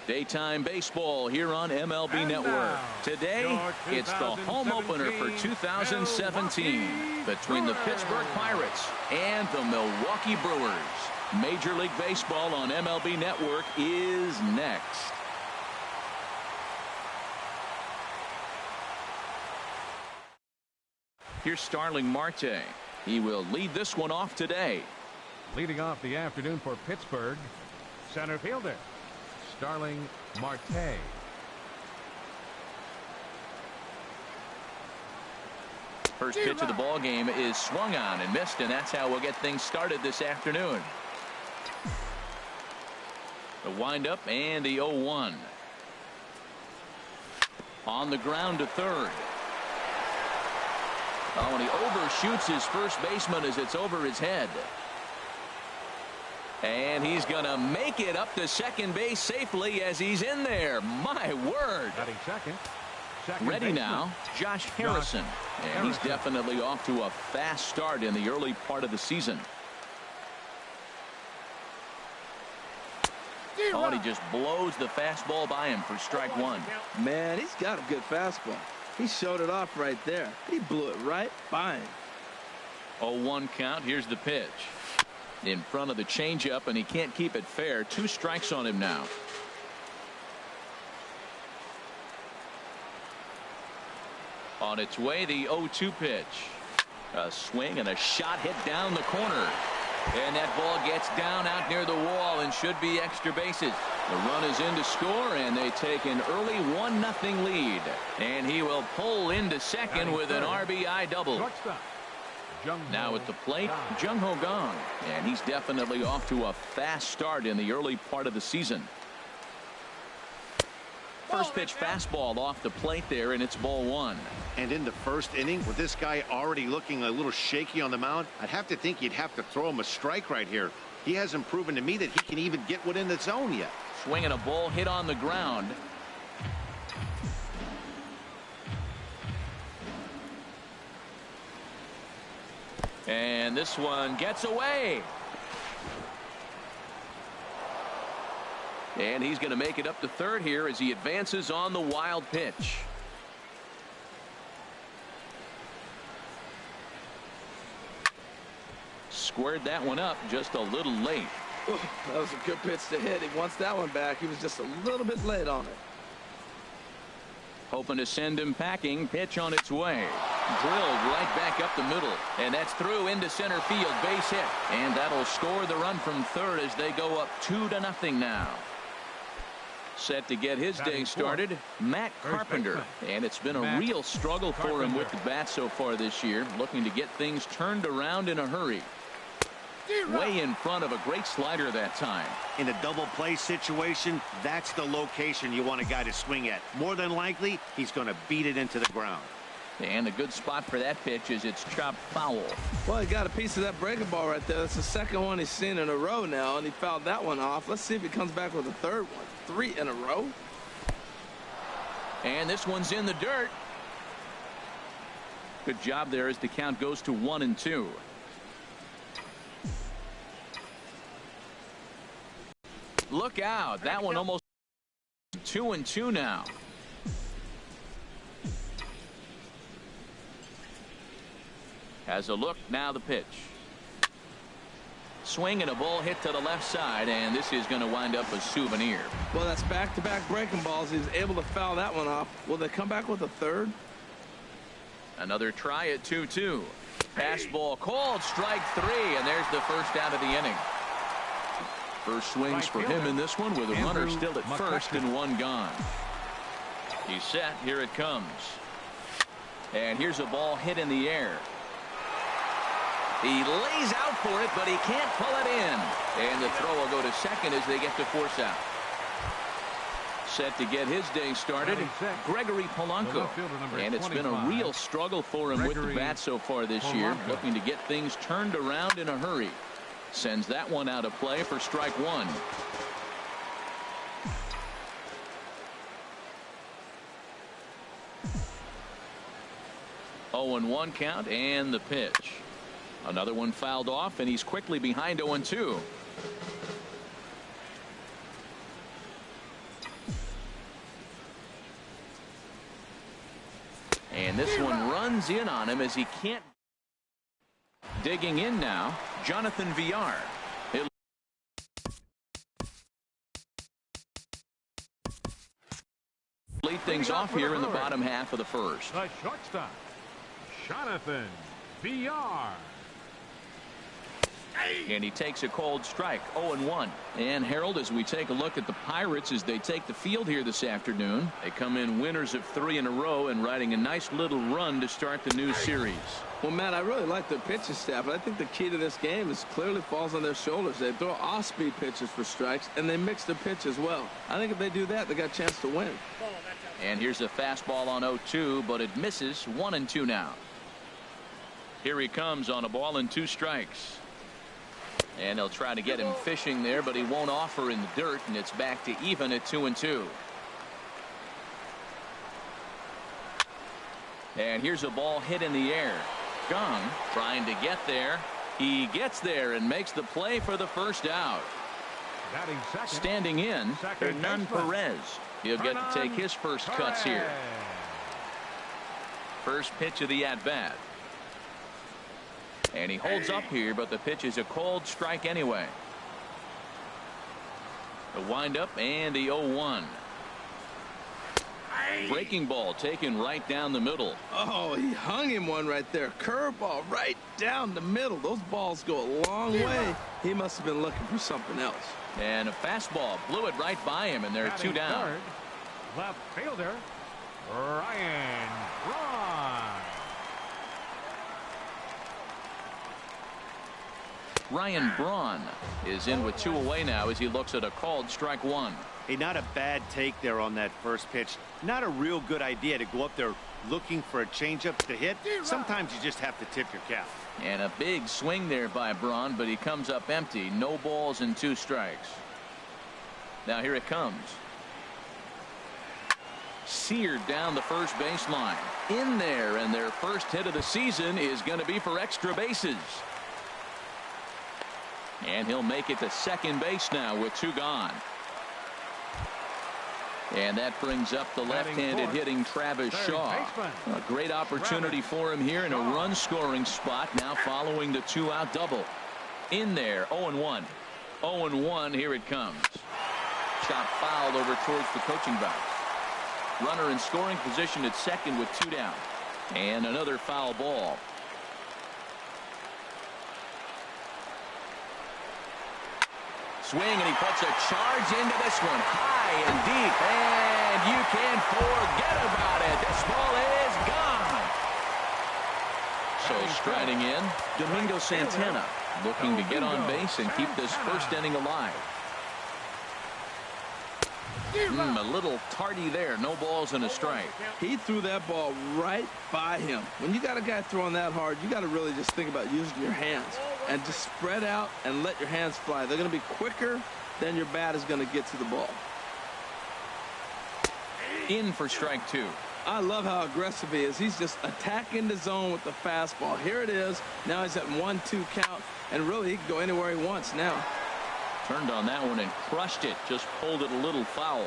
Daytime baseball here on MLB Network. Today, it's the home opener for 2017 between the Pittsburgh Pirates and the Milwaukee Brewers. Major League Baseball on MLB Network is next. Here's Starling Marte. He will lead this one off today. Leading off the afternoon for Pittsburgh, center fielder Starling Marte. First pitch of the ball game is swung on and missed, and that's how we'll get things started this afternoon. The windup and the 0-1. On the ground to third. Oh, and he overshoots his first baseman as it's over his head. And he's going to make it up to second base safely as he's in there. My word. Second Ready baseman. Now, Josh Harrison. And he's definitely off to a fast start in the early part of the season. Oh, and he just blows the fastball by him for strike one. Man, he's got a good fastball. He showed it off right there. He blew it right by him. 0-1 count. Here's the pitch. In front of the changeup, and he can't keep it fair. 2 strikes on him now. On its way, the 0-2 pitch. A swing and a shot hit down the corner. And that ball gets down out near the wall and should be extra bases. The run is in to score, and they take an early 1-0 lead. And he will pull into second with an RBI double. Now at the plate, Jung-Ho Kang, and he's definitely off to a fast start in the early part of the season. First pitch fastball off the plate there, and it's ball 1. And in the first inning, with this guy already looking a little shaky on the mound, I'd have to think you'd have to throw him a strike right here. He hasn't proven to me that he can even get within the zone yet. Swinging a ball hit on the ground. And this one gets away. And he's going to make it up to third here as he advances on the wild pitch. Squared that one up just a little late. Ooh, that was a good pitch to hit. He wants that one back. He was just a little bit late on it. Hoping to send him packing. Pitch on its way. Drilled right back up the middle. And that's through into center field. Base hit. And that'll score the run from third as they go up 2-0 now. Set to get his day started, Matt Carpenter. And it's been a real struggle for him with the bat so far this year. Looking to get things turned around in a hurry. Way in front of a great slider that time. In a double play situation, that's the location you want a guy to swing at. More than likely, he's going to beat it into the ground. And a good spot for that pitch is it's chopped foul. Well, he got a piece of that breaking ball right there. That's the second one he's seen in a row now, and he fouled that one off. Let's see if he comes back with a third one. 3 in a row. And this one's in the dirt. Good job there as the count goes to 1-2. Look out. That one almost 2-2 now. Has a look. Now the pitch. Swing and a ball hit to the left side, and this is going to wind up a souvenir. Well, that's back-to-back breaking balls. He was able to foul that one off. Will they come back with a third? Another try at 2-2. Fastball called, strike 3, and there's the first out of the inning. First swings for him in this one with a runner still at first and one gone. He's set. Here it comes. And here's a ball hit in the air. He lays out for it, but he can't pull it in. And the throw will go to second as they get to force out. Set to get his day started, Gregory Polanco. And it's been a real struggle for him with the bat so far this year. Looking to get things turned around in a hurry. Sends that one out of play for strike 1. Oh, 0-1 count and the pitch. Another one fouled off, and he's quickly behind 0-2. And this one runs in on him as he can't. Digging in now, Jonathan Villar. Lead things off here in the bottom half of the first. The shortstop, Jonathan Villar. And he takes a cold strike, 0-1. And Harold, as we take a look at the Pirates as they take the field here this afternoon, they come in winners of 3 in a row and riding a nice little run to start the new series. Well, Matt, I really like the pitching staff, but I think the key to this game is clearly falls on their shoulders. They throw off-speed pitches for strikes, and they mix the pitch as well. I think if they do that, they got a chance to win. And here's a fastball on 0-2, but it misses. 1-2 now. Here he comes on a ball and 2 strikes. And they'll try to get him fishing there, but he won't offer in the dirt, and it's back to even at 2-2. And here's a ball hit in the air. Gong trying to get there. He gets there and makes the play for the first out. Standing in, Hernan Perez. He'll get to take his first cuts here. First pitch of the at-bat. And he holds up here, but the pitch is a cold strike anyway. The windup and the 0-1. Breaking ball taken right down the middle. Oh, he hung him one right there. Curveball right down the middle. Those balls go a long way. He must have been looking for something else. And a fastball blew it right by him, and they're 2 down. Third, left fielder, Ryan Braun. Ryan Braun is in with 2 away now as he looks at a called strike 1. Hey, not a bad take there on that first pitch. Not a real good idea to go up there looking for a changeup to hit. Sometimes you just have to tip your cap. And a big swing there by Braun, but he comes up empty. No balls and 2 strikes. Now here it comes. Seared down the first baseline. In there, and their first hit of the season is going to be for extra bases. And he'll make it to second base now with 2 gone. And that brings up the left-handed hitting Travis Shaw. A great opportunity for him here in a run-scoring spot now following the 2-out double. In there, 0-1. 0-1, here it comes. Shot fouled over towards the coaching box. Runner in scoring position at second with 2 down. And another foul ball. Swing, and he puts a charge into this one, high and deep, and you can't forget about it. This ball is gone. So striding in, Domingo Santana, looking to get on base and keep this first inning alive. A little tardy there. No balls and a strike. He threw that ball right by him. When you got a guy throwing that hard, you got to really just think about using your hands and just spread out and let your hands fly. They're going to be quicker than your bat is going to get to the ball. In for strike 2. I love how aggressive he is. He's just attacking the zone with the fastball. Here it is. Now he's at 1-2 count, and really he can go anywhere he wants now. Turned on that one and crushed it. Just pulled it a little foul.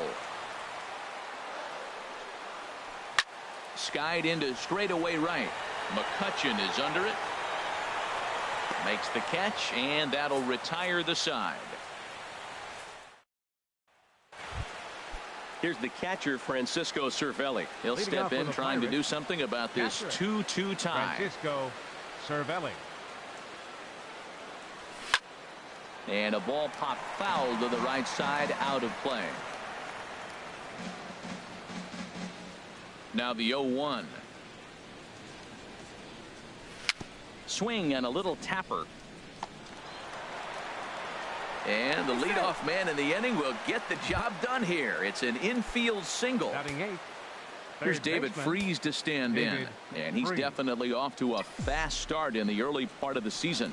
Skied into straightaway right. McCutchen is under it. Makes the catch, and that'll retire the side. Here's the catcher, Francisco Cervelli. He'll step in trying to do something about this 2-2 tie. Francisco Cervelli. And a ball popped foul to the right side, out of play. Now the 0-1. Swing and a little tapper. And the leadoff man in the inning will get the job done here. It's an infield single. Here's David Freese to stand in. And he's definitely off to a fast start in the early part of the season.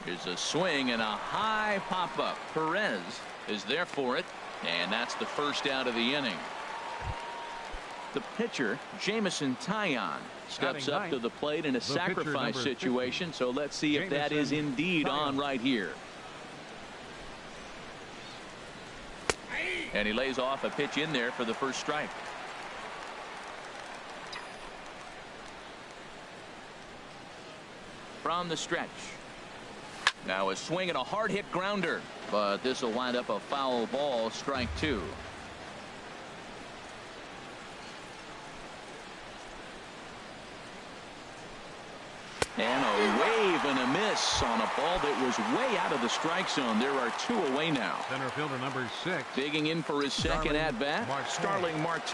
Here's a swing and a high pop-up. Perez is there for it. And that's the first out of the inning. The pitcher, Jameson Taillon, steps up to the plate in a sacrifice situation. So let's see if that is indeed on right here. And he lays off a pitch in there for the first strike. from the stretch. Now a swing and a hard hit grounder, but this will wind up a foul ball, strike 2. And a wave and a miss on a ball that was way out of the strike zone. There are 2 away now. Center fielder number 6. Digging in for his second at-bat, Starling Marte.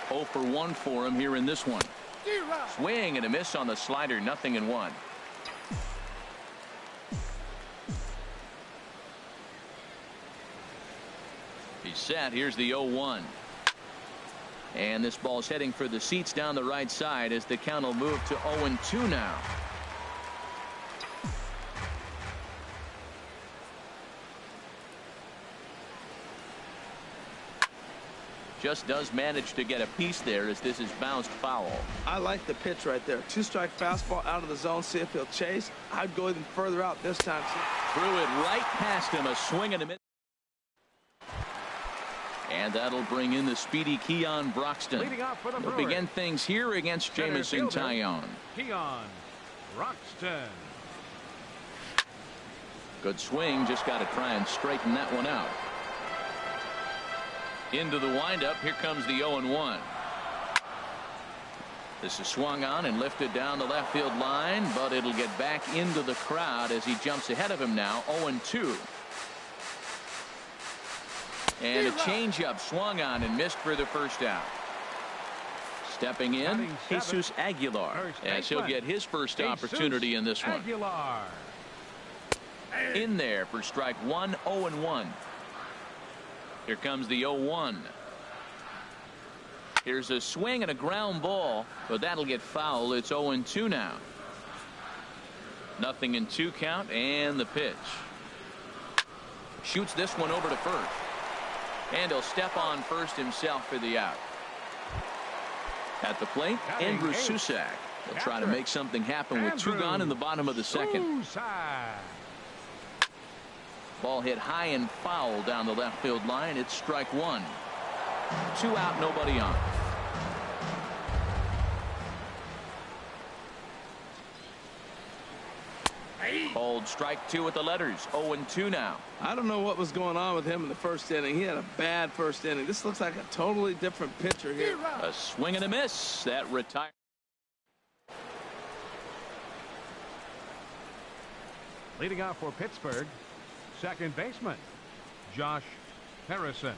0 for 1 for him here in this one. Swing and a miss on the slider, 0-1. He's set. Here's the 0-1. And this ball's heading for the seats down the right side as the count will move to 0-2 now. Just does manage to get a piece there as this is bounced foul. I like the pitch right there. 2-strike fastball out of the zone. See if he'll chase. I'd go even further out this time. Threw it right past him. A swing and a miss. And that'll bring in the speedy Keon Broxton. Leading off for the He'll Brewers, begin things here against Jamison Tyone. Keon Broxton. Good swing. Just got to try and straighten that one out. Into the windup. Here comes the 0-1. This is swung on and lifted down the left field line, but it'll get back into the crowd as he jumps ahead of him now. 0-2. And a changeup swung on and missed for the first out. Stepping in, Jesus Aguilar, as he'll get his first opportunity in this one. In there for strike 1, 0-1. Here comes the 0-1. Here's a swing and a ground ball, but that'll get foul. It's 0-2 now. 0-2 count, and the pitch. Shoots this one over to first. And he'll step on first himself for the out. At the plate, Andrew Susac. He'll try to make something happen with 2 gone in the bottom of the second. Ball hit high and foul down the left field line. It's strike 1. 2 out, nobody on. Called strike 2 with the letters. 0-2 now. I don't know what was going on with him in the first inning. He had a bad first inning. This looks like a totally different pitcher here. A swing and a miss. That retires. Leading off for Pittsburgh, second baseman Josh Harrison.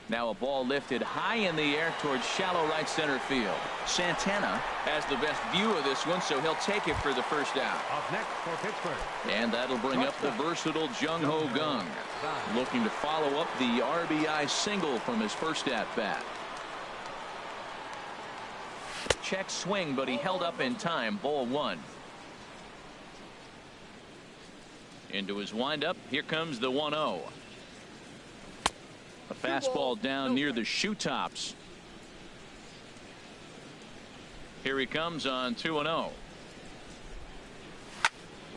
Now a ball lifted high in the air towards shallow right center field. Santana has the best view of this one, so he'll take it for the first out. Up next for Pittsburgh. And that'll bring up the versatile Jung Ho Gung, looking to follow up the RBI single from his first at bat. Check swing, but he held up in time. Ball 1. Into his windup. Here comes the 1-0. A fastball down near the shoe tops. Here he comes on 2-0.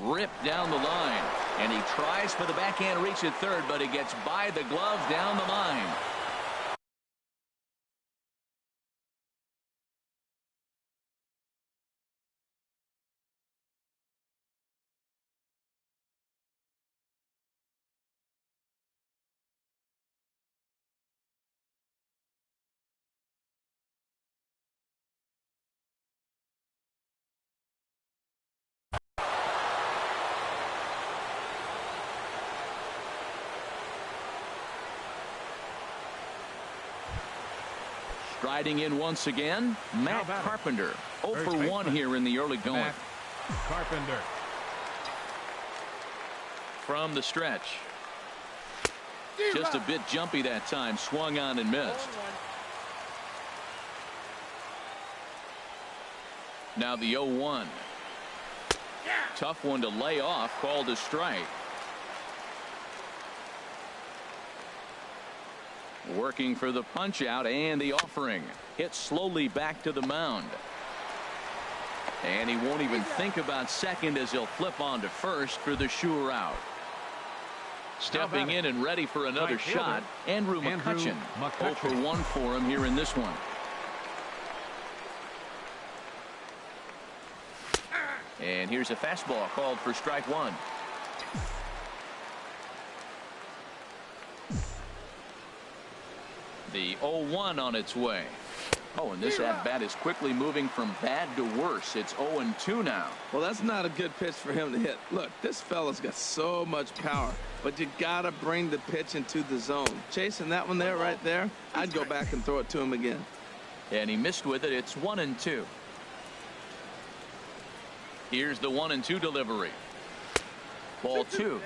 Ripped down the line, and he tries for the backhand reach at third, but he gets by the glove down the line. Striding in once again, Matt Carpenter. 0 for 1 here in the early going. Matt Carpenter. From the stretch. Just a bit jumpy that time. Swung on and missed. Now the 0-1. Tough one to lay off. Called a strike. Working for the punch out and the offering. Hit slowly back to the mound. And he won't even think about second as he'll flip on to first for the sure out. Stepping in and ready for another shot, Andrew McCutchen. 0 for 1 for him here in this one. And here's a fastball called for strike one. The 0-1 on its way. Oh, and this at-bat is quickly moving from bad to worse. It's 0-2 now. Well, that's not a good pitch for him to hit. Look, this fella's got so much power, but you got to bring the pitch into the zone. Chasing that one there, right there, I'd go back and throw it to him again. And he missed with it. It's 1-2. Here's the 1-2 delivery. Ball 2.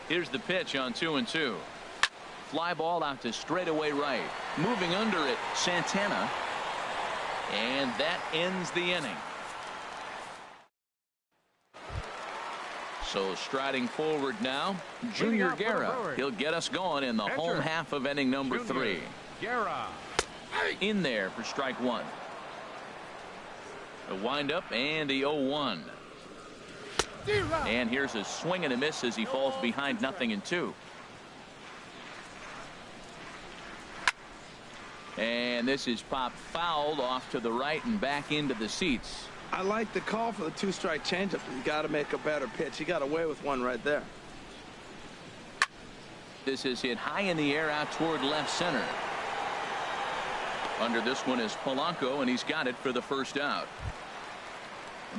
Here's the pitch on 2-2. Fly ball out to straightaway right. Moving under it, Santana. And that ends the inning. So striding forward now, Junior Guerra. He'll get us going in the home half of inning number 3. Guerra. In there for strike one. A windup and the 0-1. And here's a swing and a miss as he falls behind 0-2. And this is popped fouled off to the right and back into the seats. I like the call for the 2-strike changeup. You got to make a better pitch. He got away with one right there. This is hit high in the air out toward left center. Under this one is Polanco, and he's got it for the first out.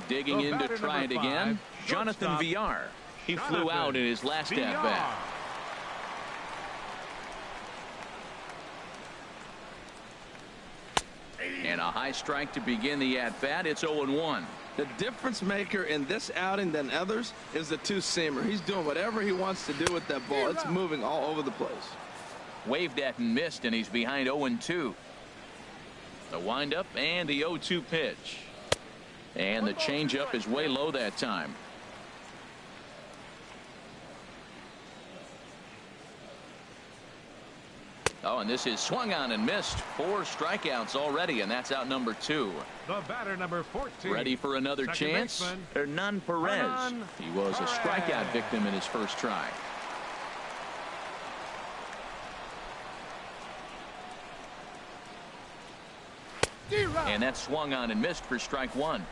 Digging in to try it again, Jonathan Villar. He flew out in his last at-bat. And a high strike to begin the at-bat. It's 0-1. The difference maker in this outing than others is the two-seamer. He's doing whatever he wants to do with that ball. It's moving all over the place. Waved at and missed, and he's behind 0-2. The windup and the 0-2 pitch. And the changeup is way low that time. Oh, and this is swung on and missed. 4 strikeouts already, and that's out number 2. The batter number 14. Ready for another chance? Hernan Perez. He was a strikeout victim in his first try. And that swung on and missed for strike one.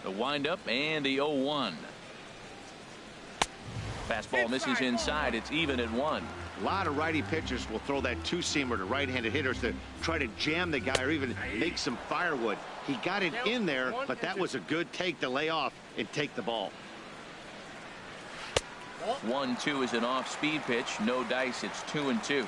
The windup and the 0-1. Fastball misses inside. It's even at 1. A lot of righty pitchers will throw that two-seamer to right-handed hitters to try to jam the guy or even make some firewood. He got it in there, but that was a good take to lay off and take the ball. 1-2 is an off-speed pitch. No dice. It's 2-2.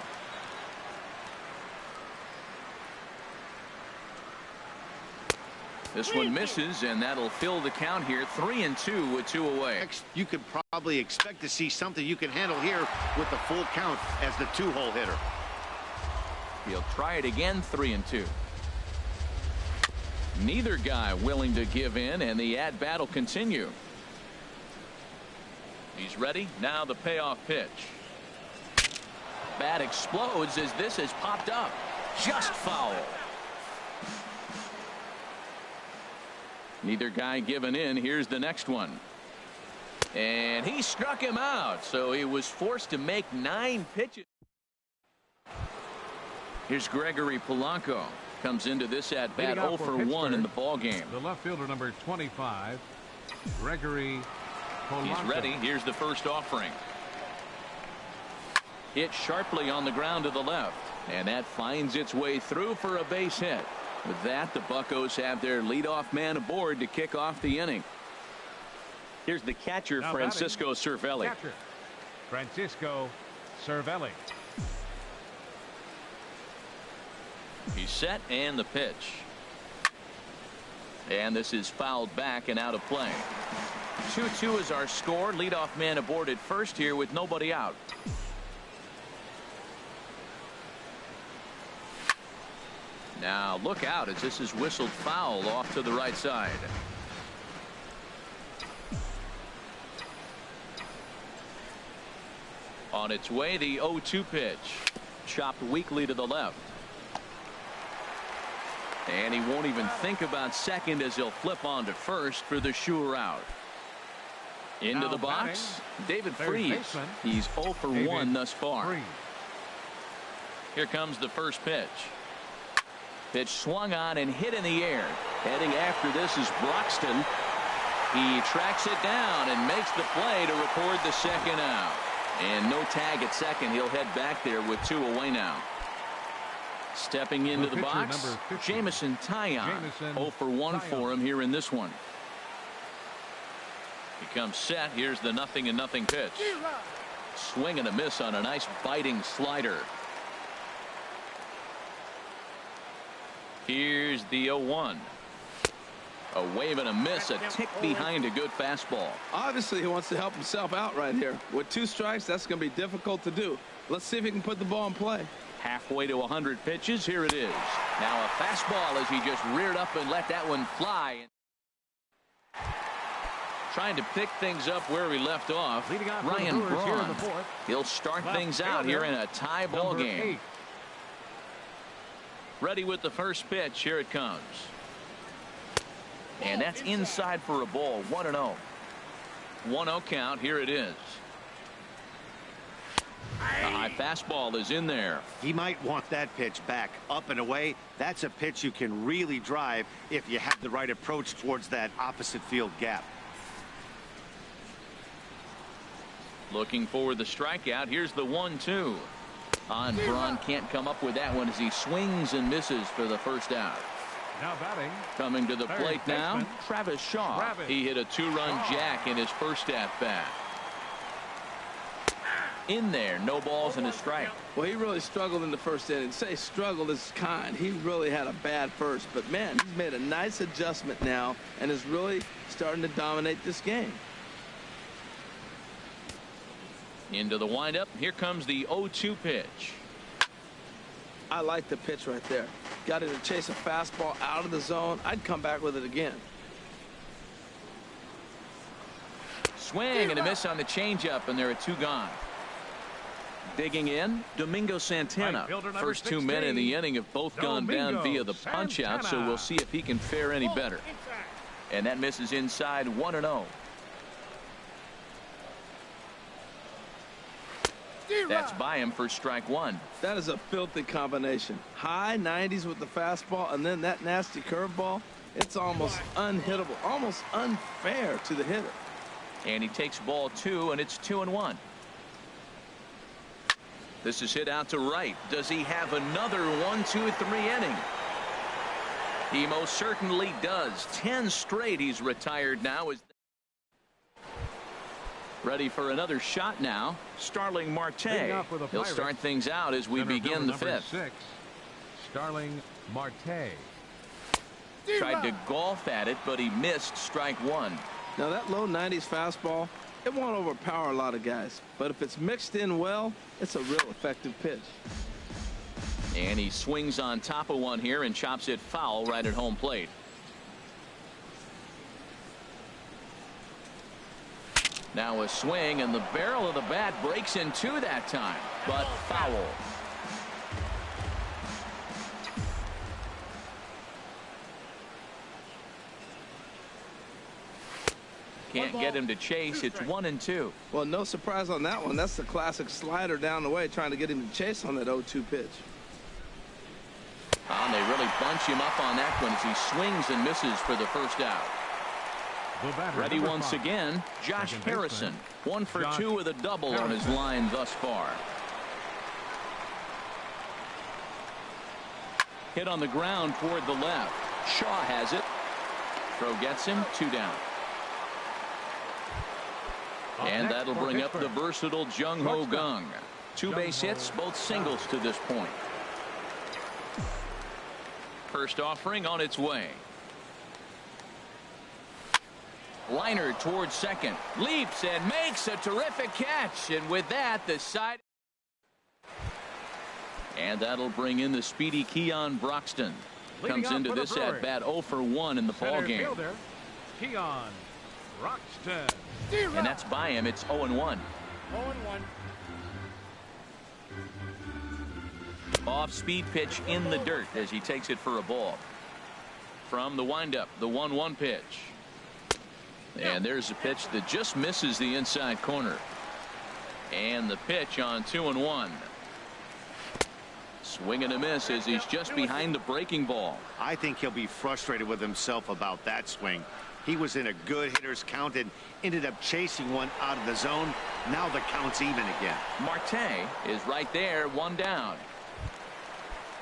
This one misses, and that'll fill the count here. 3-2 with 2 away. You could probably expect to see something you can handle here with the full count as the 2-hole hitter. He'll try it again. 3-2. Neither guy willing to give in, and the at-bat will continue. He's ready. Now the payoff pitch. Bat explodes as this has popped up. Just foul. Neither guy giving in. Here's the next one. And he struck him out, so he was forced to make 9 pitches. Here's Gregory Polanco. Comes into this at bat 0 for 1 in the ball game. The left fielder number 25, Gregory Polanco. He's ready. Here's the first offering. Hit sharply on the ground to the left, and that finds its way through for a base hit. With that, the Buccos have their leadoff man aboard to kick off the inning. Here's the catcher, now Francisco Cervelli. Catcher, Francisco Cervelli. He's set, and the pitch. And this is fouled back and out of play. 2-2 is our score. Leadoff man aboard at first here with nobody out. Now look out as this is whistled foul off to the right side. On its way, the 0-2 pitch. Chopped weakly to the left. And he won't even think about second as he'll flip on to first for the sure out. Into Now the box, David third Freese. baseman, He's 0 for 1 thus far. Freese. Here comes the first pitch. Pitch swung on and hit in the air. Heading after this is Broxton. He tracks it down and makes the play to record the second out. And no tag at second. He'll head back there with 2 away now. Stepping into the box, Jamison Taillon. 0 for 1 for him here in this one. He comes set. Here's the 0-0 pitch. Swing and a miss on a nice biting slider. Here's the 0-1. A wave and a miss, a tick behind a good fastball. Obviously, he wants to help himself out right here. With 2 strikes, that's going to be difficult to do. Let's see if he can put the ball in play. Halfway to 100 pitches. Here it is. Now a fastball as he just reared up and let that one fly. Trying to pick things up where we left off. Ryan Braun. He'll start things out here in a tie ball game. 8. Ready with the first pitch. Here it comes. And that's inside for a ball. 1-0. 1-0 count. Here it is. A high fastball is in there. He might want that pitch back up and away. That's a pitch you can really drive if you have the right approach towards that opposite field gap. Looking for the strikeout. Here's the 1-2. On Braun can't come up with that one as he swings and misses for the first out. Now batting. Coming to the plate now, Travis Shaw. He hit a 2-run jack in his first at bat. In there, no balls and a strike. Well, he really struggled in the first inning. Say struggled is kind. He really had a bad first. But, man, he's made a nice adjustment now and is really starting to dominate this game. Into the windup. Here comes the 0-2 pitch. I like the pitch right there. Got it to chase a fastball out of the zone. I'd come back with it again. Swing and a miss on the changeup, and there are 2 gone. Digging in, Domingo Santana. First 2 men in the inning have both gone down via the punch out, so we'll see if he can fare any better. And that misses inside. 1-0. That's by him for strike 1. That is a filthy combination. High 90s with the fastball and then that nasty curveball. It's almost unhittable, almost unfair to the hitter. And he takes ball 2, and it's 2-1. This is hit out to right. Does he have another 1-2-3 inning? He most certainly does. 10 straight. He's retired now. Ready for another shot now. Starling Marte. He'll start things out as we begin the 5th. 6, Starling Marte. Tried to golf at it, but he missed strike 1. Now that low 90s fastball, it won't overpower a lot of guys. But if it's mixed in well, it's a real effective pitch. And he swings on top of one here and chops it foul right at home plate. Now a swing, and the barrel of the bat breaks in 2 that time, but foul. Can't get him to chase. It's 1-2. Well, no surprise on that one. That's the classic slider down the way, trying to get him to chase on that 0-2 pitch. And they really bunch him up on that one as he swings and misses for the first out. Ready once again, Josh Harrison. 1 for 2 with a double on his line thus far. Hit on the ground toward the left. Shaw has it. Throw gets him. 2 down. And that'll bring up the versatile Jung Ho Kang. 2 base hits, both singles to this point. First offering on its way. Liner towards second. Leaps and makes a terrific catch. And with that, the side. And that'll bring in the speedy Keon Broxton. Comes into this at bat 0 for 1 in the ball game. Keon Broxton. And that's by him. It's 0-1. 0-1. Off-speed pitch in the dirt as he takes it for a ball. From the windup, the 1-1 pitch. And there's a pitch that just misses the inside corner. And the pitch on 2-1. Swing and a miss as he's just behind the breaking ball. I think he'll be frustrated with himself about that swing. He was in a good hitter's count and ended up chasing one out of the zone. Now the count's even again. Marte is right there, one down.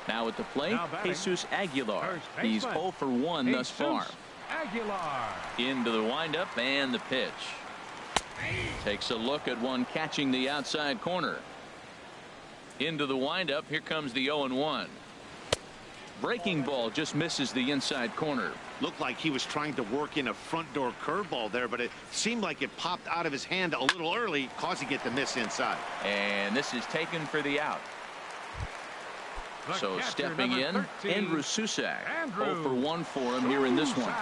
Now at the plate, Jesus Aguilar. He's 0 for 1 thus far. Aguilar. Into the windup and the pitch. Takes a look at one catching the outside corner. Into the windup. Here comes the 0-1. Breaking ball just misses the inside corner. Looked like he was trying to work in a front door curveball there, but it seemed like it popped out of his hand a little early, causing it to miss inside. And this is taken for the out. So stepping in, Andrew Susac. 0 for 1 for him here in this one.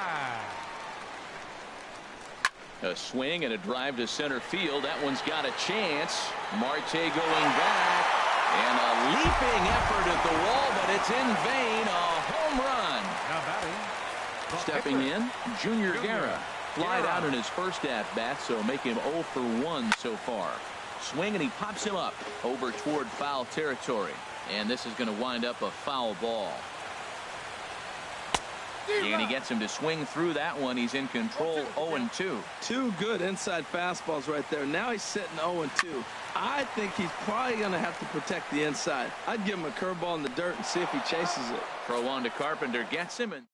A swing and a drive to center field. That one's got a chance. Marte going back. And a leaping effort at the wall, but it's in vain. A home run. Stepping in, Junior Guerra. Flied out in his first at-bat, so make him 0 for 1 so far. Swing, and he pops him up over toward foul territory. And this is going to wind up a foul ball. And he gets him to swing through that one. He's in control, 0-2. Two good inside fastballs right there. Now he's sitting 0-2. I think he's probably going to have to protect the inside. I'd give him a curveball in the dirt and see if he chases it. Throw on to Carpenter, gets him. And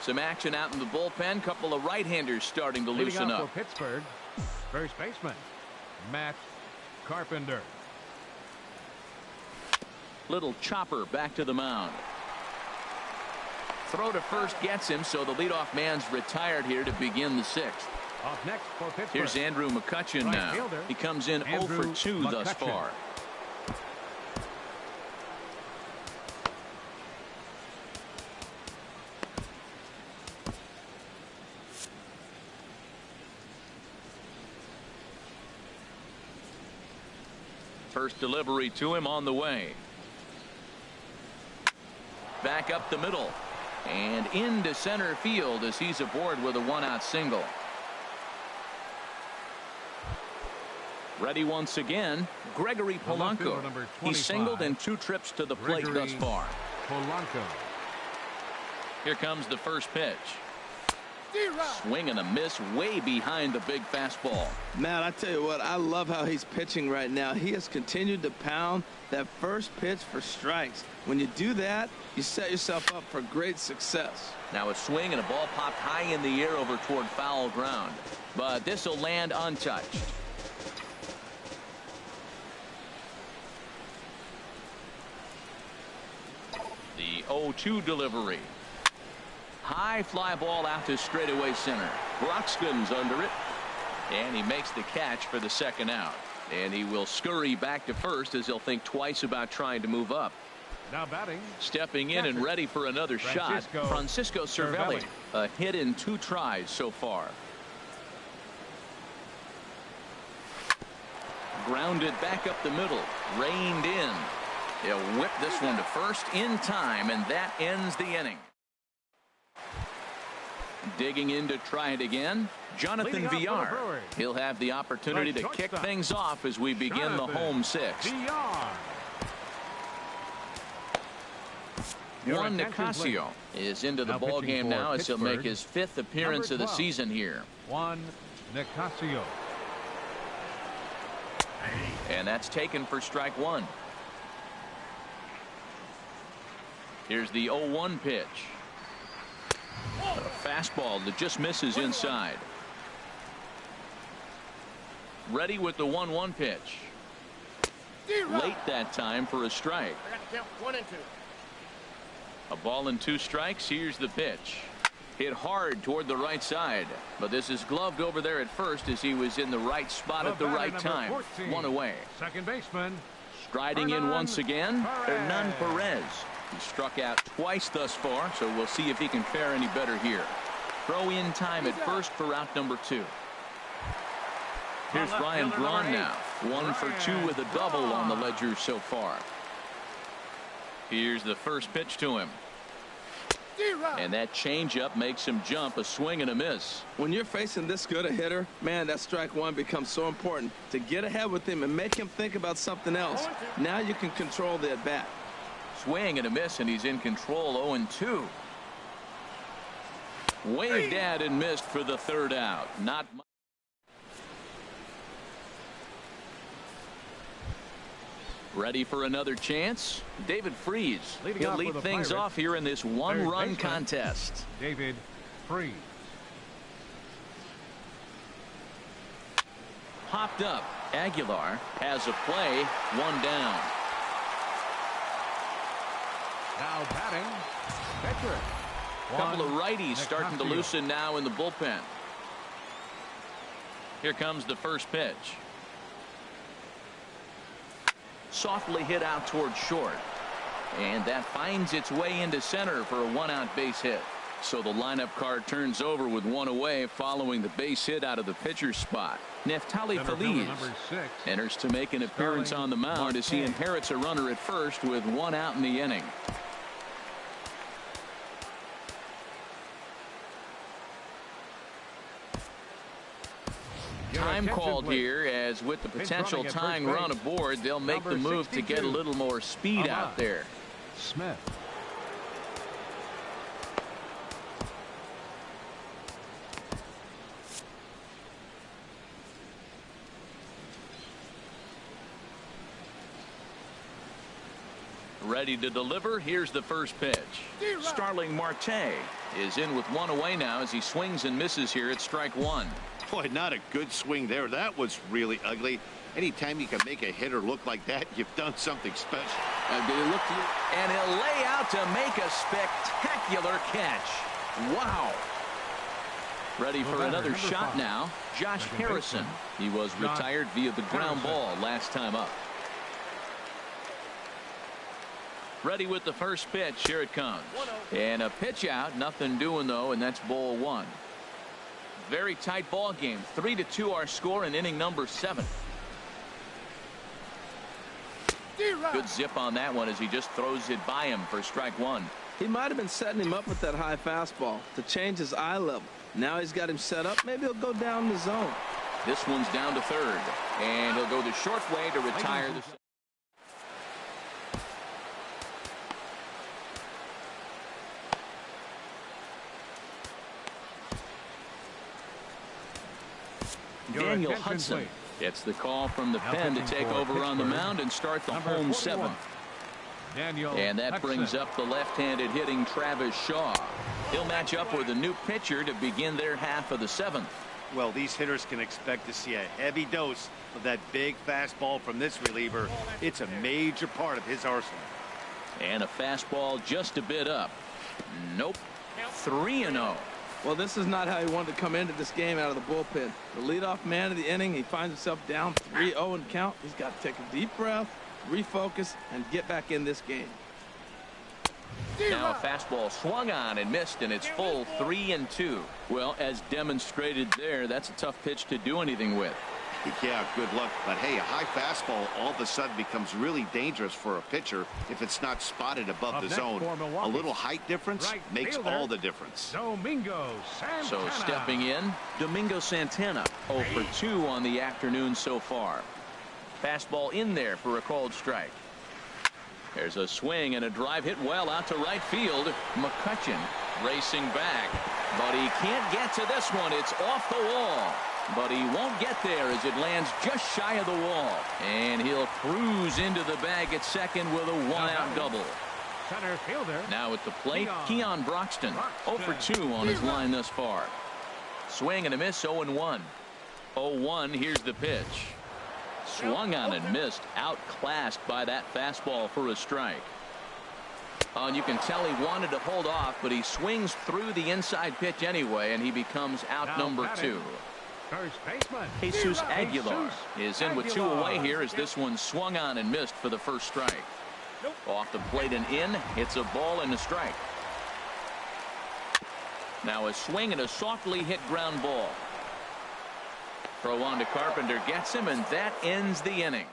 some action out in the bullpen. Couple of right-handers starting to loosen up. For Pittsburgh, first baseman Matt Carpenter. Little chopper back to the mound. Throw to first gets him, so the leadoff man's retired here to begin the 6th. Off next for Pittsburgh. Here's Andrew McCutchen now. Fielder, he comes in 0 for 2 thus far. First delivery to him on the way. Back up the middle. And into center field as he's aboard with a 1-out single. Ready once again, Gregory Polanco. He's singled in 2 trips to the plate thus far. Polanco. Here comes the first pitch. Swing and a miss way behind the big fastball. Matt, I tell you what, I love how he's pitching right now. He has continued to pound that first pitch for strikes. When you do that, you set yourself up for great success. Now a swing and a ball popped high in the air over toward foul ground. But this will land untouched. The 0-2 delivery. High fly ball out to straightaway center. Broxton's under it. And he makes the catch for the 2nd out. And he will scurry back to first as he'll think twice about trying to move up. Now batting. Stepping in and ready for another shot. Francisco Cervelli. A hit in 2 tries so far. Grounded back up the middle. Reined in. He'll whip this one to first in time, and that ends the inning. Digging in to try it again, Jonathan Villar. He'll have the opportunity to kick things off as we begin the home 6th. Juan Nicasio is into the ball game now as he'll make his 5th appearance of the season here. Juan Nicasio. And that's taken for strike 1. Here's the 0-1 pitch. A fastball that just misses inside. Ready with the 1-1 pitch. Late that time for a strike. A ball and 2 strikes. Here's the pitch. Hit hard toward the right side, but this is gloved over there at first as he was in the right spot at the right time. 1 away. Second baseman. Striding in once again, Hernan Perez. He struck out twice thus far, so we'll see if he can fare any better here. Throw in time at first for out number 2. Here's Ryan Braun now. 1 for 2 with a double on the ledger so far. Here's the first pitch to him. And that changeup makes him jump. A swing and a miss. When you're facing this good a hitter, man, that strike one becomes so important to get ahead with him and make him think about something else. Now you can control the at-bat. Swing and a miss, and he's in control. 0-2. Waved at and missed for the third out. Not much. Ready for another chance? David Freese. He'll lead things off here in this one-run contest. David Freese. Hopped up. Aguilar has a play. 1 down. Now batting. Pitcher. Couple of righties starting to loosen now in the bullpen. Here comes the first pitch. Softly hit out towards short. And that finds its way into center for a 1-out base hit. So the lineup card turns over with 1 away following the base hit out of the pitcher's spot. Neftali Feliz enters to make an appearance on the mound as he inherits a runner at first with 1 out in the inning. Time called here, as with the potential tying run aboard, they'll make the move to get a little more speed out there. Smith. Ready to deliver. Here's the first pitch. Starling Marte is in with 1 away now as he swings and misses here at strike 1. Boy, not a good swing there. That was really ugly. Anytime you can make a hitter look like that, you've done something special. And he'll lay out to make a spectacular catch. Wow. Ready for another shot now. Josh Harrison. He was retired via the ground ball last time up. Ready with the first pitch. Here it comes. And a pitch out. Nothing doing, though, and that's ball 1. Very tight ball game. 3-2 our score in inning number 7. Good zip on that one as he just throws it by him for strike 1. He might have been setting him up with that high fastball to change his eye level. Now he's got him set up. Maybe he'll go down the zone. This one's down to third, and he'll go the short way to retire the. Daniel Hudson gets the call from the pen to take over on the mound and start the home 7th. And that brings up the left-handed hitting Travis Shaw. He'll match up with a new pitcher to begin their half of the 7th. Well, these hitters can expect to see a heavy dose of that big fastball from this reliever. It's a major part of his arsenal. And a fastball just a bit up. Nope. 3-0. Well, this is not how he wanted to come into this game out of the bullpen. The leadoff man of the inning, he finds himself down 3-0 and count. He's got to take a deep breath, refocus, and get back in this game. Now a fastball swung on and missed, and it's full 3-2. Well, as demonstrated there, that's a tough pitch to do anything with. Yeah, good luck. But hey, a high fastball all of a sudden becomes really dangerous for a pitcher if it's not spotted above the zone. A little height difference makes all the difference. Domingo Santana. So stepping in, Domingo Santana. 0 for 2 on the afternoon so far. Fastball in there for a called strike. There's a swing and a drive hit well out to right field. McCutchen racing back, but he can't get to this one. It's off the wall. But he won't get there as it lands just shy of the wall. And he'll cruise into the bag at second with a 1-out double. Center fielder. Now at the plate, Keon Broxton. 0 for 2 on his line thus far. Swing and a miss, 0-1. 0-1, here's the pitch. Swung on and missed, outclassed by that fastball for a strike. And you can tell he wanted to hold off, but he swings through the inside pitch anyway, and he becomes out number 2. First baseman Jesus Aguilar is in with 2 away here as this one swung on and missed for the first strike. Off the plate and in. It's a ball and a strike. Now a swing and a softly hit ground ball. Throw on to Carpenter, gets him, and that ends the inning.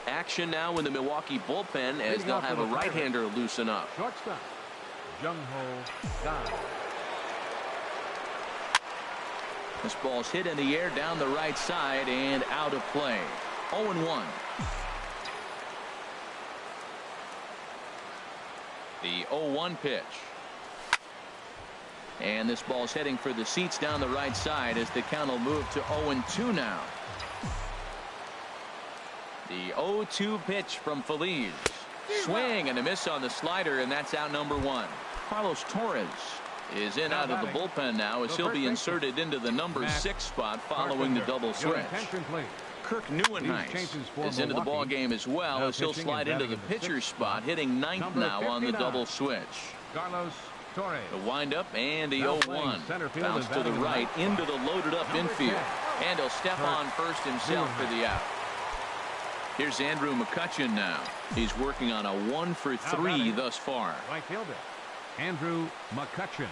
Action now in the Milwaukee bullpen as they'll have a right-hander loosen up. Shortstop, Jung-Ho Kang. This ball's hit in the air down the right side and out of play. 0-1. The 0-1 pitch. And this ball's heading for the seats down the right side as the count will move to 0-2 now. The 0-2 pitch from Feliz. Swing and a miss on the slider, and that's out number 1. Carlos Torres is in out of the bullpen now as he'll be inserted into the number 6 spot following the double switch. Kirk Neuenhuis is into the ball game as well as he'll slide into the pitcher's spot, hitting 9th now on the double switch. Carlos Torres. The windup and the 0-1. Bounce to the right into the loaded up infield. And he'll step on first himself for the out. Here's Andrew McCutchen now. He's working on a 1-for-3 thus far. Right fielder, Andrew McCutchen.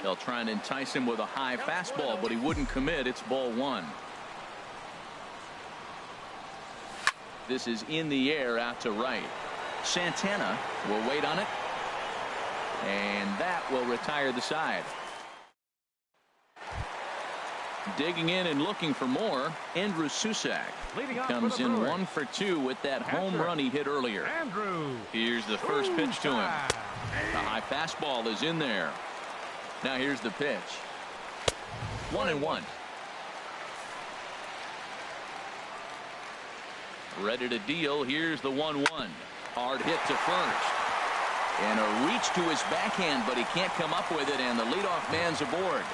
They'll try and entice him with a high fastball, but he wouldn't commit. It's ball 1. This is in the air out to right. Santana will wait on it. And that will retire the side. Digging in and looking for more, Andrew Susac comes in 1-for-2 with that home run he hit earlier. Here's the first pitch to him. The high fastball is in there. Now here's the pitch. 1-1. Ready to deal. Here's the 1-1. Hard hit to first. And a reach to his backhand, but he can't come up with it, and the leadoff man's aboard.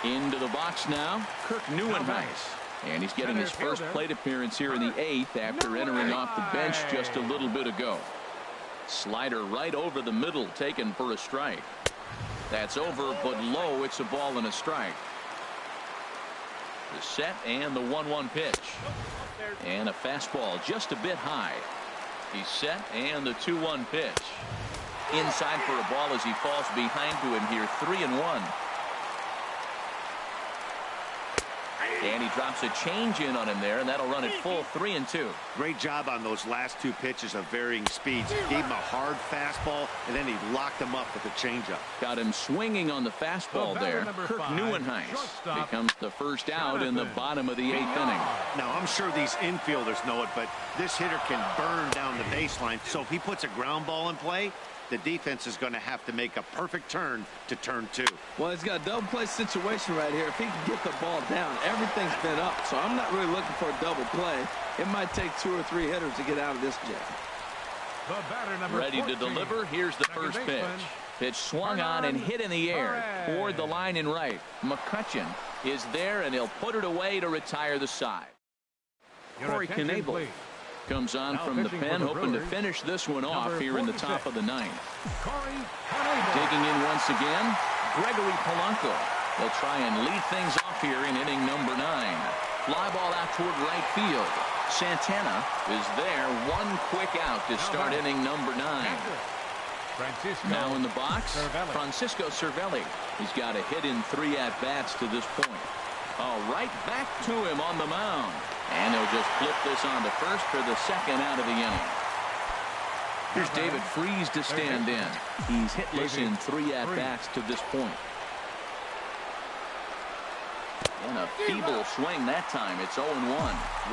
Into the box now, Kirk Neuenhuis. And he's getting his first plate appearance here in the 8th after entering off the bench just a little bit ago. Slider right over the middle, taken for a strike. That's over, but low. It's a ball and a strike. The set and the 1-1 pitch. And a fastball just a bit high. He's set and the 2-1 pitch. Inside for a ball as he falls behind to him here. 3-1. And he drops a change in on him there, and that'll run it full 3-2. Great job on those last 2 pitches of varying speeds. Gave him a hard fastball, and then he locked him up with a changeup. Got him swinging on the fastball there. Kirk Neuenhuis becomes the first out in the bottom of the 8th inning. Now, I'm sure these infielders know it, but this hitter can burn down the baseline. So if he puts a ground ball in play, the defense is going to have to make a perfect turn to turn 2. Well, he's got a double play situation right here. If he can get the ball down, everything's been up. So I'm not really looking for a double play. It might take 2 or 3 hitters to get out of this jam. Ready to deliver. Here's the first pitch. Pitch swung on and hit in the air toward the line in right. McCutchen is there, and he'll put it away to retire the side. Corey Knebel comes on from the pen, hoping to finish this one off here in the top of the 9th. Digging in once again, Gregory Polanco. They'll try and lead things off here in inning number 9. Fly ball out toward right field. Santana is there. One quick out to start inning number 9. Now in the box, Francisco Cervelli. He's got a hit in 3 at-bats to this point. Right back to him on the mound. And they'll just flip this on to first for the 2nd out of the inning. Here's David Freese to stand in. He's hitless in 3 at-bats to this point. And a feeble swing that time. It's 0-1.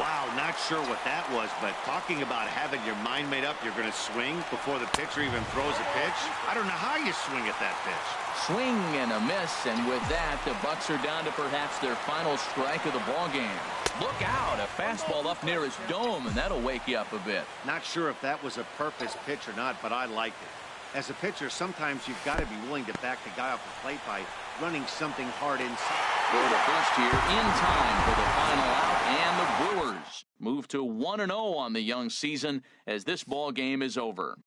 Wow, not sure what that was, but talking about having your mind made up, you're going to swing before the pitcher even throws a pitch. I don't know how you swing at that pitch. Swing and a miss, and with that, the Bucks are down to perhaps their final strike of the ball game. Look out, a fastball up near his dome, and that'll wake you up a bit. Not sure if that was a purpose pitch or not, but I liked it. As a pitcher, sometimes you've got to be willing to back the guy off the plate by running something hard inside. Go to first here in time for the final out, and the Brewers move to 1-0 on the young season as this ball game is over.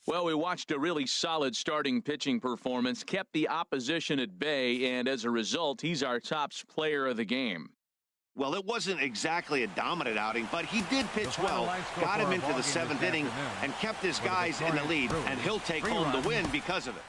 Well, we watched a really solid starting pitching performance, kept the opposition at bay, and as a result, he's our top player of the game. Well, it wasn't exactly a dominant outing, but he did pitch well, got him into the 7th inning, and kept his guys in the lead, and he'll take home the win because of it.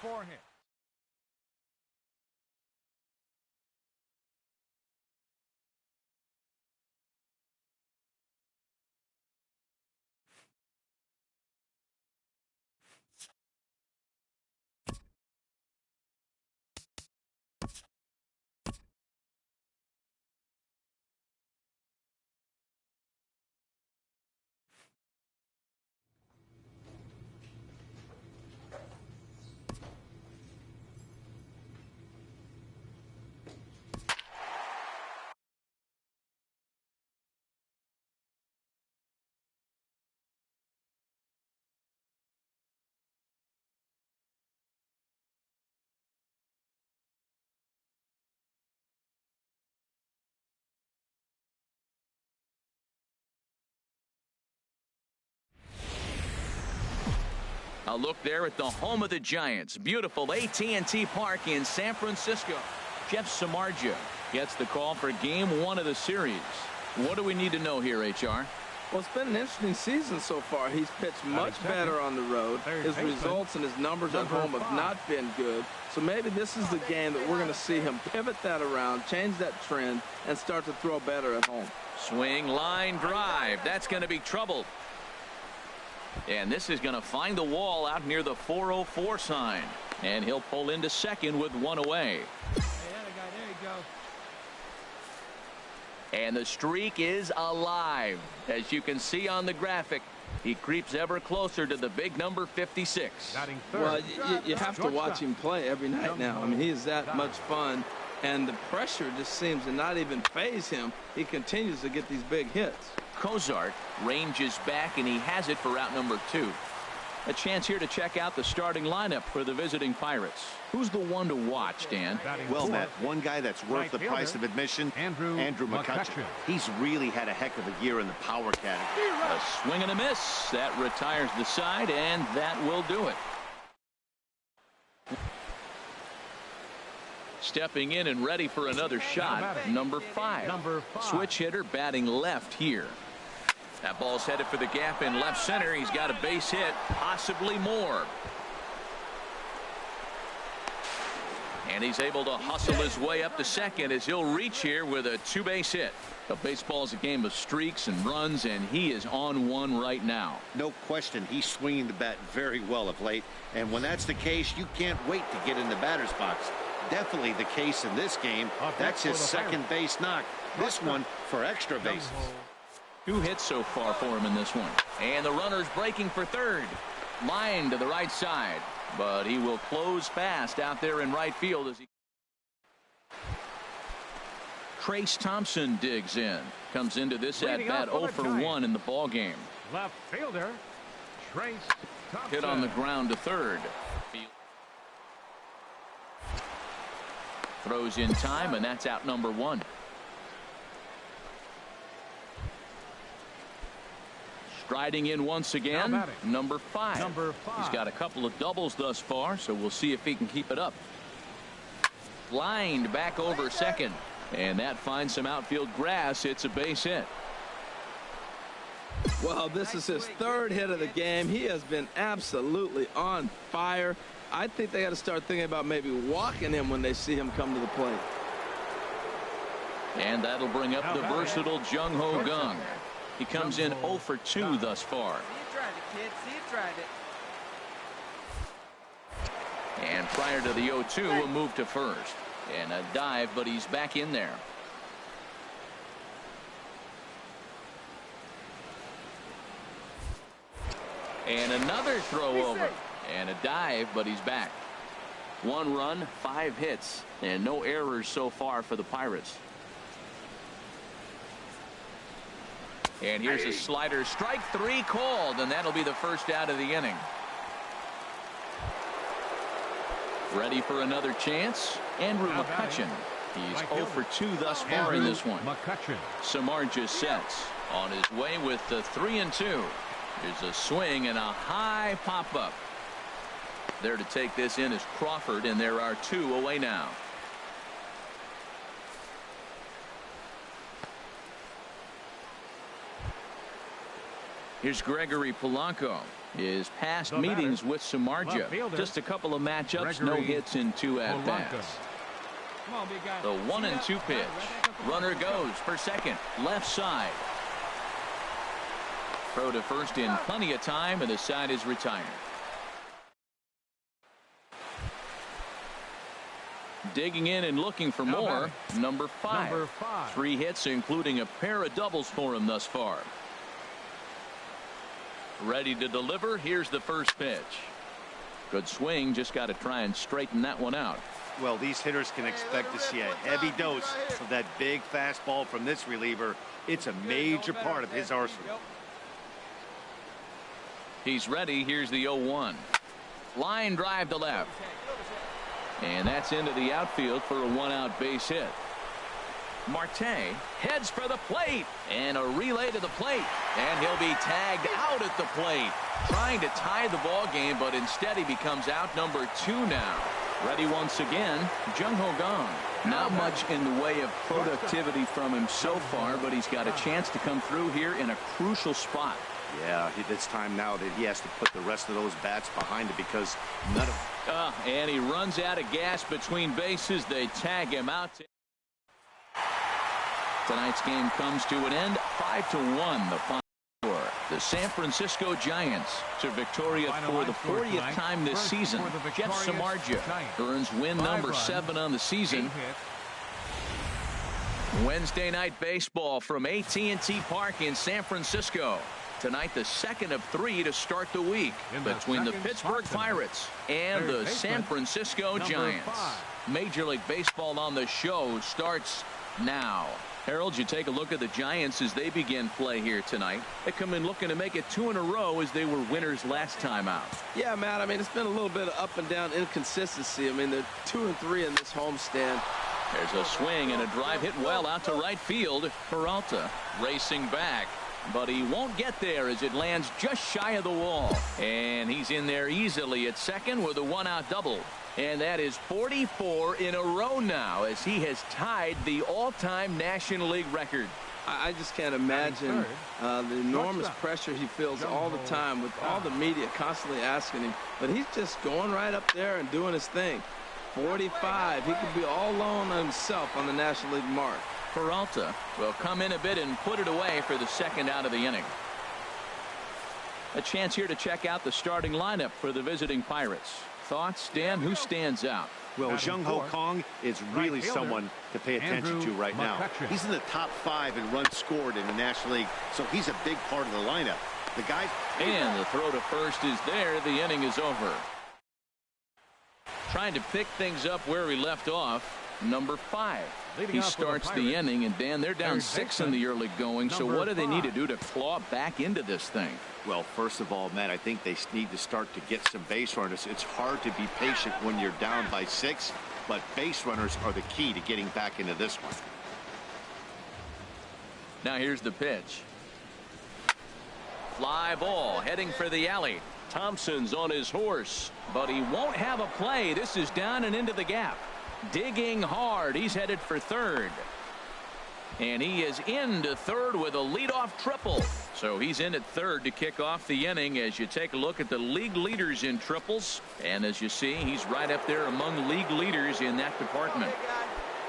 A look there at the home of the Giants. Beautiful AT&T Park in San Francisco. Jeff Samardzija gets the call for game 1 of the series. What do we need to know here, HR? Well, it's been an interesting season so far. He's pitched much better on the road. His results and his numbers at home have not been good. So maybe this is the game that we're going to see him pivot that around, change that trend, and start to throw better at home. Swing, line, drive. That's going to be trouble. And this is going to find the wall out near the 404 sign. And he'll pull into second with 1 away. Hey, there you go. And the streak is alive. As you can see on the graphic, he creeps ever closer to the big number 56. Well, you have to watch him play every night now. I mean, he is that much fun. And the pressure just seems to not even faze him. He continues to get these big hits. Cozart ranges back, and he has it for out number 2. A chance here to check out the starting lineup for the visiting Pirates. Who's the one to watch, Dan? Well, Matt, one guy that's worth the price of admission, Andrew McCutchen. He's really had a heck of a year in the power category. A swing and a miss. That retires the side, and that will do it. Stepping in and ready for another shot, number 5. Switch hitter batting left here. That ball's headed for the gap in left center. He's got a base hit, possibly more. And he's able to hustle his way up to second as he'll reach here with a 2-base hit. The baseball is a game of streaks and runs, and he is on one right now. No question, he's swinging the bat very well of late. And when that's the case, you can't wait to get in the batter's box. Definitely the case in this game. That's his second base knock. This one for extra bases. 2 hits so far for him in this one. And the runner's breaking for third. Line to the right side. But he will close fast out there in right field as he. Trace Thompson digs in. Comes into this at bat 0 for 1 in the ball game. Left fielder Trace Thompson. Hit on the ground to third. Throws in time, and that's out number 1. Striding in once again, number 5. He's got a couple of doubles thus far, so we'll see if he can keep it up. Lined back over second, and that finds some outfield grass. It's a base hit. Well, this is his 3rd hit of the game. He has been absolutely on fire. I think they got to start thinking about maybe walking him when they see him come to the plate. And that'll bring up the versatile Jung Ho Gung. He comes in 0 for 2 thus far. See you tried it, kid. See you tried it. And prior to the 0-2, we'll move to first. And a dive, but he's back in there. And another throw over. And a dive, but he's back. 1 run, 5 hits, and no errors so far for the Pirates. And here's a slider. Strike 3 called, and that'll be the first out of the inning. Ready for another chance. Andrew McCutchen. He's 0 for 2 thus far in this one. Samardzija sets on his way with the 3-2. Here's a swing and a high pop-up. There to take this in is Crawford, and there are 2 away now. Here's Gregory Polanco. His past meetings with Samardzija. Just a couple of matchups, no hits in 2 at-bats. The 1-2 pitch. Runner goes for second, left side. Throw to first in plenty of time, and the side is retired. Digging in and looking for more, number 5. 3 hits, including a pair of doubles for him thus far. Ready to deliver. Here's the first pitch. Good swing. Just got to try and straighten that one out. Well, these hitters can expect to see a heavy dose of that big fastball from this reliever. It's a major part of his arsenal. He's ready. Here's the 0-1. Line drive to left. And that's into the outfield for a 1-out base hit. Marte heads for the plate, and a relay to the plate, and he'll be tagged out at the plate, trying to tie the ball game, but instead he becomes out number 2 now. Ready once again, Jung-Ho Kang. Not much in the way of productivity from him so far, but he's got a chance to come through here in a crucial spot. Yeah, it's time now that he has to put the rest of those bats behind it because none of... And he runs out of gas between bases. They tag him out. Tonight's game comes to an end, 5-1. The final score. The San Francisco Giants are victorious for the 40th time this season. Jeff Samardzija earns win number 7 on the season. Wednesday night baseball from AT&T Park in San Francisco. Tonight, the second of 3 to start the week between the Pittsburgh Pirates and the San Francisco Giants. Major League Baseball on the show starts now. Harold, you take a look at the Giants as they begin play here tonight. They come in looking to make it 2 in a row as they were winners last time out. Yeah, Matt, I mean, it's been a little bit of up and down inconsistency. I mean, they're 2-3 in this homestand. There's a swing and a drive hit well out to right field. Peralta racing back, but he won't get there as it lands just shy of the wall. And he's in there easily at second with a 1-out double. And that is 44 in a row now as he has tied the all-time National League record. I just can't imagine the enormous pressure he feels all the time with all the media constantly asking him. But he's just going right up there and doing his thing. 45. He could be all alone himself on the National League mark. Peralta will come in a bit and put it away for the second out of the inning. A chance here to check out the starting lineup for the visiting Pirates. Thoughts, Dan? Who stands out? Well, Jung-Ho Kang is really someone to pay attention to right now. He's in the top 5 in runs scored in the National League, so he's a big part of the lineup. The guy... And the throw to first is there. The inning is over. Trying to pick things up where we left off. Number 5. He starts the inning, and Dan, they're down 6 in the early going, so what do they need to do to claw back into this thing? Well, first of all, Matt, I think they need to start to get some base runners. It's hard to be patient when you're down by 6, but base runners are the key to getting back into this one. Now here's the pitch. Fly ball heading for the alley. Thompson's on his horse, but he won't have a play. This is down and into the gap. Digging hard. He's headed for third. And he is into third with a leadoff triple. So he's in at third to kick off the inning as you take a look at the league leaders in triples. And as you see, he's right up there among league leaders in that department.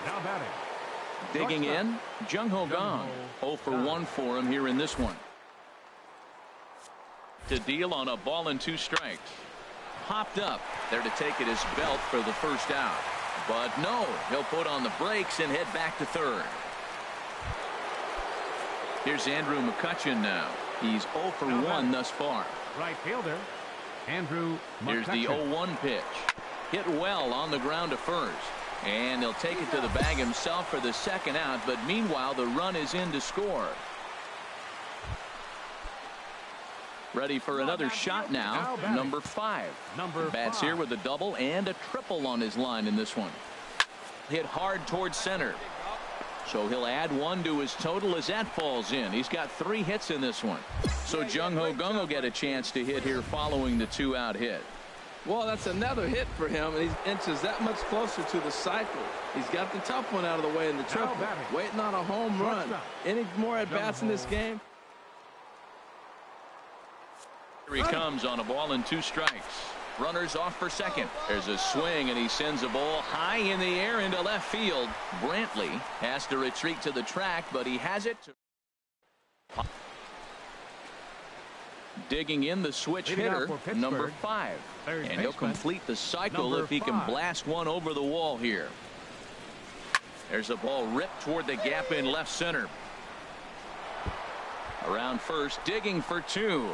Now batting. Digging in, Jung-Ho Kang. 0 for 1 for him here in this one. To deal on a ball and 2 strikes. Popped up there to take it as Belt for the first out. But no, he'll put on the brakes and head back to third. Here's Andrew McCutchen now. He's 0 for 1 thus far. Right fielder, Andrew McCutchen. Here's the 0-1 pitch. Hit well on the ground to first. And he'll take it to the bag himself for the second out. But meanwhile, the run is in to score. Ready for another shot now. Number 5. Bats here with a double and a triple on his line in this one. Hit hard towards center. So he'll add 1 to his total as that falls in. He's got 3 hits in this one. So Jung-Ho Kang will get a chance to hit here following the 2-out hit. Well, that's another hit for him, and he inches that much closer to the cycle. He's got the tough one out of the way in the triple. Waiting on a home run. Any more at-bats in this game? Here he comes on a ball and 2 strikes. Runners off for second. There's a swing, and he sends a ball high in the air into left field. Brantley has to retreat to the track, but he has it. Digging in the switch hitter, number 5. And he'll complete the cycle if he can blast one over the wall here. There's a ball ripped toward the gap in left center. Around first, digging for 2.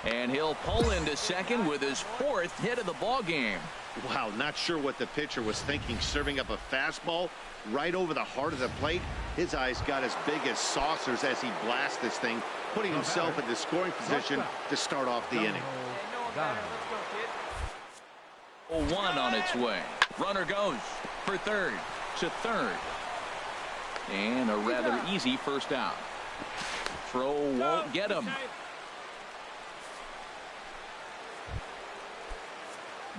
And he'll pull into second with his 4th hit of the ball game. Wow, not sure what the pitcher was thinking, serving up a fastball right over the heart of the plate. His eyes got as big as saucers as he blasts this thing, putting himself in the scoring position to start off the inning. 1 on its way. Runner goes for third to third. And a rather easy first out. Throw won't get him.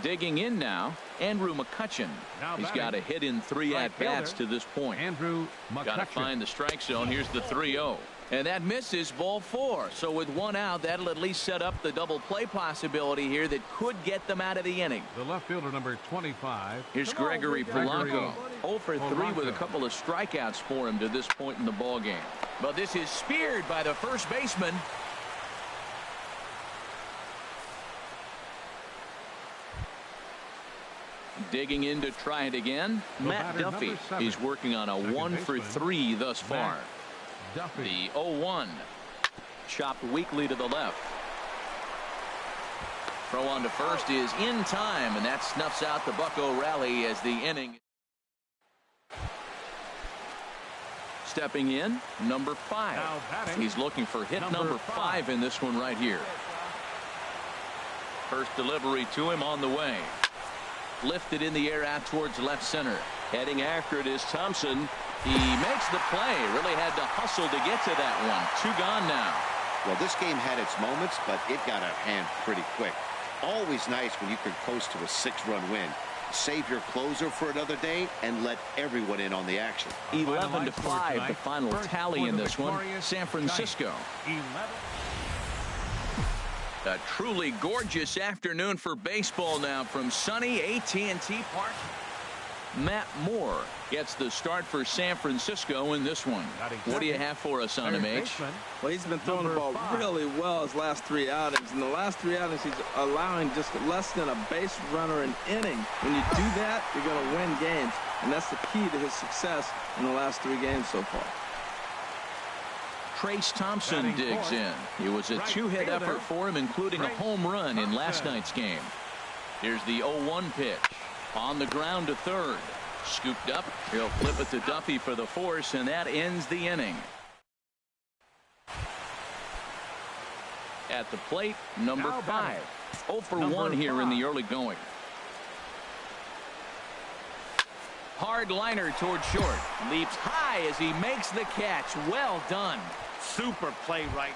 Digging in now, Andrew McCutcheon. He's got a hit in 3 at-bats to this point. Andrew McCutcheon. Got to find the strike zone. Here's the 3-0. And that misses, ball 4. So with 1 out, that'll at least set up the double play possibility here that could get them out of the inning. The left fielder, number 25. Here's Gregory Polanco. 0 for 3 with a couple of strikeouts for him to this point in the ball game. But this is speared by the first baseman. Digging in to try it again. Matt Duffy. He's working on a 1 for 3 thus far. The 0-1. Chopped weakly to the left. Throw on to first is in time, and that snuffs out the Bucco rally as the inning. Stepping in, number 5. He's looking for hit number 5 in this one right here. First delivery to him on the way. Lifted in the air out towards left center. Heading after it is Thompson. He makes the play. Really had to hustle to get to that one. 2 gone now. Well, this game had its moments, but it got out of hand pretty quick. Always nice when you can coast to a 6-run win. Save your closer for another day and let everyone in on the action. 11-5, the final tally in this one. San Francisco. A truly gorgeous afternoon for baseball now from sunny AT&T Park. Matt Moore gets the start for San Francisco in this one. What do you have for us on him, H? Well, he's been throwing the ball really well his last 3 outings. In the last 3 outings, he's allowing just less than a base runner an inning. When you do that, you're going to win games. And that's the key to his success in the last 3 games so far. Trace Thompson digs in. It was a 2-hit effort for him, including a home run in last night's game. Here's the 0-1 pitch. On the ground to third. Scooped up. He'll flip it to Duffy for the force, and that ends the inning. At the plate, number 5. 0 for 1 here in the early going. Hard liner toward short. Leaps high as he makes the catch. Well done. Super play right.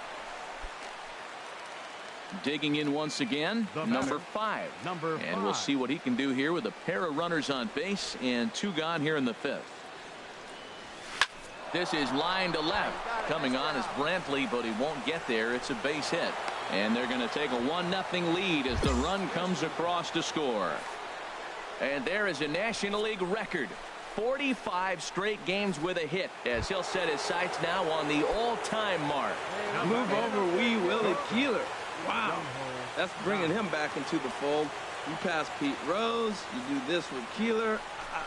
Digging in once again, number 5. And we'll see what he can do here with a pair of runners on base and 2 gone here in the 5th. This is line to left. Coming on is Brantley, but he won't get there. It's a base hit. And they're going to take a 1-0 lead as the run comes across to score. And there is a National League record. 45 straight games with a hit as he'll set his sights now on the all-time mark. Move over wee Willie Keeler. Wow. That's bringing him back into the fold. You pass Pete Rose. You do this with Keeler.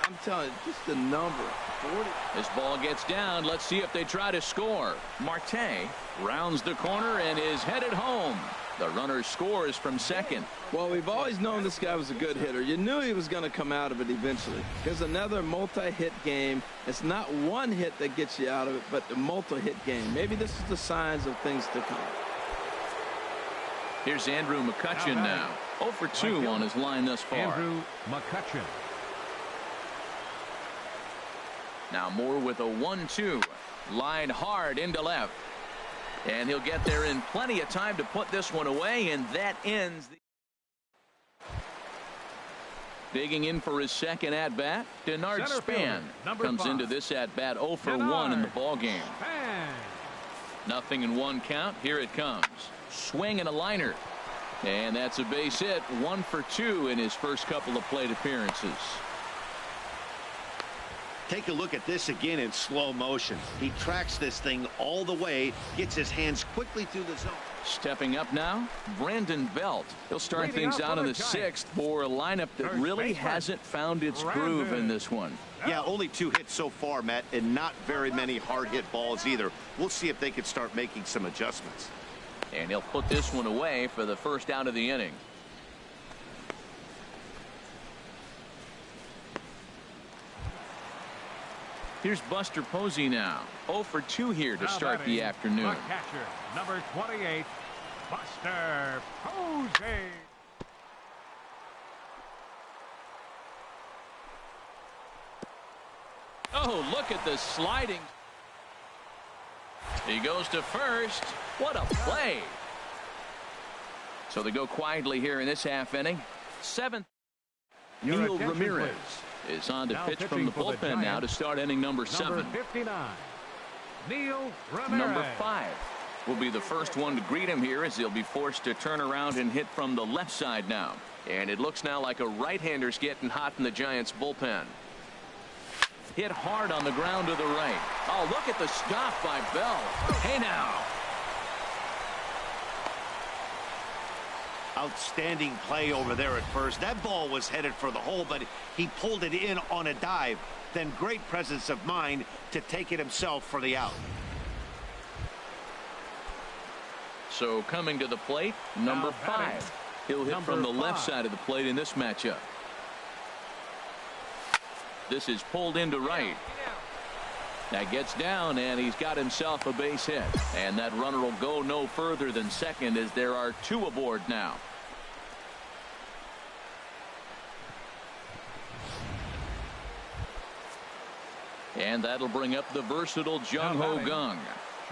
I'm telling you, just the number. 40. This ball gets down. Let's see if they try to score. Marte rounds the corner and is headed home. The runner scores from second. Well, we've always known this guy was a good hitter. You knew he was going to come out of it eventually. Here's another multi-hit game. It's not one hit that gets you out of it, but the multi-hit game. Maybe this is the signs of things to come. Here's Andrew McCutcheon now. 0 for 2 on his line thus far. Andrew McCutcheon. Now Moore with a 1-2. Line hard into left. And he'll get there in plenty of time to put this one away, and that ends the... Digging in for his second at-bat, Denard Span comes into this at-bat 0 for 1 in the ballgame. Nothing in 1 count. Here it comes. Swing and a liner. And that's a base hit. 1 for 2 in his first couple of plate appearances. Take a look at this again in slow motion. He tracks this thing all the way, gets his hands quickly through the zone. Stepping up now, Brandon Belt. He'll start things out in the 6th for a lineup that really hasn't found its groove in this one. Yeah, only 2 hits so far, Matt, and not very many hard hit balls either. We'll see if they can start making some adjustments. And he'll put this one away for the first out of the inning. Here's Buster Posey now. 0 for 2 here to start the afternoon. Catcher, number 28, Buster Posey. Oh, look at the sliding. He goes to first. What a play. So they go quietly here in this half inning. Seventh. Neil Ramirez is on to pitch from the bullpen now to start inning number 7. 59. Neil Ramirez. Number 5 will be the first one to greet him here, as he'll be forced to turn around and hit from the left side now. And it looks now like a right-hander's getting hot in the Giants bullpen. Hit hard on the ground to the right. Oh, look at the stop by Bell. Hey now. Outstanding play over there at first. That ball was headed for the hole, but he pulled it in on a dive. Then great presence of mind to take it himself for the out. So coming to the plate, number 5. He'll hit from the left side of the plate in this matchup. This is pulled into right. That gets down, and he's got himself a base hit. And that runner will go no further than second, as there are 2 aboard now. And that'll bring up the versatile Jung Ho Kang.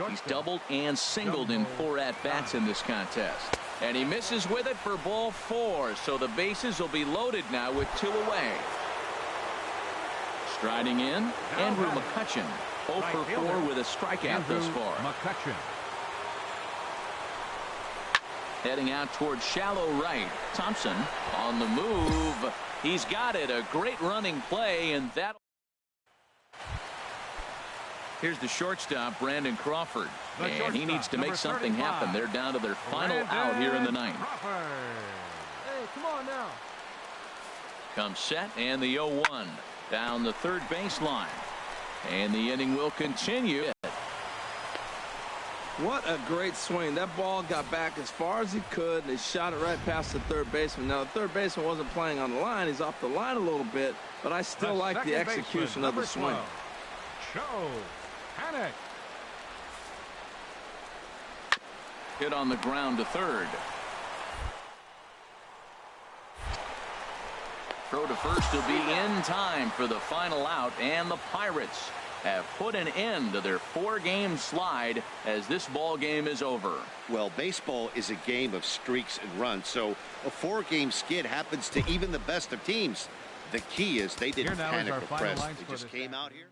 He's doubled and singled in 4 at-bats in this contest. And he misses with it for ball 4. So the bases will be loaded now with 2 away. Striding in, Andrew McCutchen. 0 for 4 with a strikeout thus far. McCutchen. Heading out towards shallow right. Thompson on the move. He's got it. A great running play, and that. Here's the shortstop, Brandon Crawford. And he needs to make something happen. They're down to their final out here in the 9th. Hey, come on now. Comes set, and the 0-1 down the third baseline. And the inning will continue. What a great swing. That ball got back as far as he could, and he shot it right past the third baseman. Now, the third baseman wasn't playing on the line. He's off the line a little bit, but I still like the execution of the swing. Show Panic. Hit on the ground to third. Throw to first will be in time for the final out, and the Pirates have put an end to their 4-game slide as this ball game is over. Well, baseball is a game of streaks and runs, so a 4-game skid happens to even the best of teams. The key is they didn't panic or press. They just came out here.